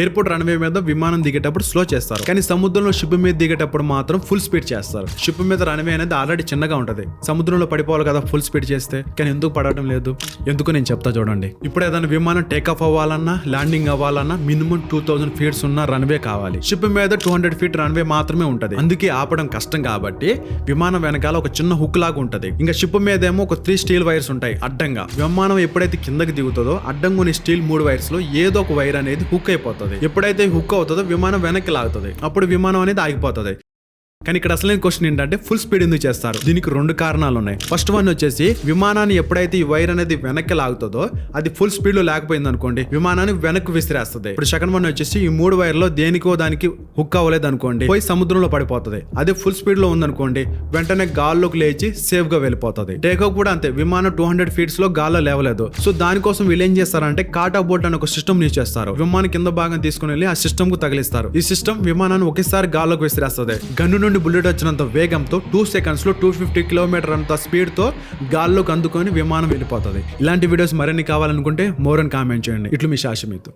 Airport runway మీద విమానం దిగేటప్పుడు స్లో చేస్తారు, కానీ సముద్రంలో షిప్ మీద దిగేటప్పుడు మాత్రం ఫుల్ స్పీడ్ చేస్తారు. షిప్ మీద రన్వే అనేది ఆల్రెడీ చిన్నగా ఉంటది, సముద్రంలో పడిపోవాలి కదా ఫుల్ స్పీడ్ చేస్తే, కానీ ఎందుకు పడటం లేదు? ఎందుకు నేను చెప్తా చూడండి. ఇప్పుడు ఏదైనా విమానం టేక్ ఆఫ్ అవ్వాలన్నా ల్యాండింగ్ అవ్వాలన్నా మినిమం 2000 ఫీట్స్ ఉన్న రన్వే కావాలి. షిప్ మీద 200 ఫీట్ రన్వే మాత్రమే ఉంటది, అందుకే ఆపడం కష్టం. కాబట్టి విమానం వెనకాల ఒక చిన్న హుక్ లాగా ఉంటది. ఇంకా షిప్ మీద ఏమో ఒక 3 స్టీల్ వైర్స్ ఉంటాయి అడ్డంగా. విమానం ఎప్పుడైతే కిందకి దిగుతుందో అడ్డంగా స్టీల్ 3 వైర్స్ లో ఏదో ఒక వైర్ అనేది హుక్ అయిపోతుంది. ఎప్పుడైతే హుక్ అవుతుందో విమానం వెనక్కి లాగుతుంది, అప్పుడు విమానం అనేది ఆగిపోతుంది. కానీ ఇక్కడ అసలైన క్వశ్చన్ ఏంటంటే ఫుల్ స్పీడ్ ఎందుకు చేస్తారు? దీనికి 2 కారణాలు ఉన్నాయి. ఫస్ట్ వన్ వచ్చేసి విమానాన్ని ఎప్పుడైతే ఈ వైర్ అనేది వెనక్కి లాగుతుందో అది ఫుల్ స్పీడ్ లో లేకపోయింది అనుకోండి, విమానాన్ని వెనక్కి విసిరేస్తుంది. ఇప్పుడు సెకండ్ వన్ వచ్చేసి ఈ 3 వైర్లో దేనికో దానికి హుక్ అవ్వలేదు అనుకోండి, పోయి సముద్రంలో పడిపోతుంది. అదే ఫుల్ స్పీడ్ లో ఉందనుకోండి వెంటనే గాల్లోకి లేచి సేఫ్ గా వెళ్ళిపోతుంది. టేకాఫ్ కూడా అంతే, విమానం 200 ఫీట్స్ లో గాల్లో లేవలేదు. సో దానికోసం వీళ్ళు ఏం చేస్తారంటే కాటా బోట్ అని ఒక సిస్టమ్ యూజ్ చేస్తారు. విమానం కింద భాగం తీసుకుని వెళ్ళి ఆ సిస్టమ్ కు తగిలిస్తారు. ఈ సిస్టమ్ విమానాన్ని ఒకేసారి గాల్లోకి విసిరేస్తుంది. గన్ను బుల్లెట్ వచ్చినంత వేగంతో 2 సెకండ్స్ లో 250 కిలోమీటర్ అంత స్పీడ్ తో గాల్లోకి అందుకొని విమానం వెళ్ళిపోతుంది. ఇలాంటి వీడియోస్ మరిన్ని కావాలనుకుంటే మోర్ అని కామెంట్ చేయండి. ఇట్లు మీ శాషమితు.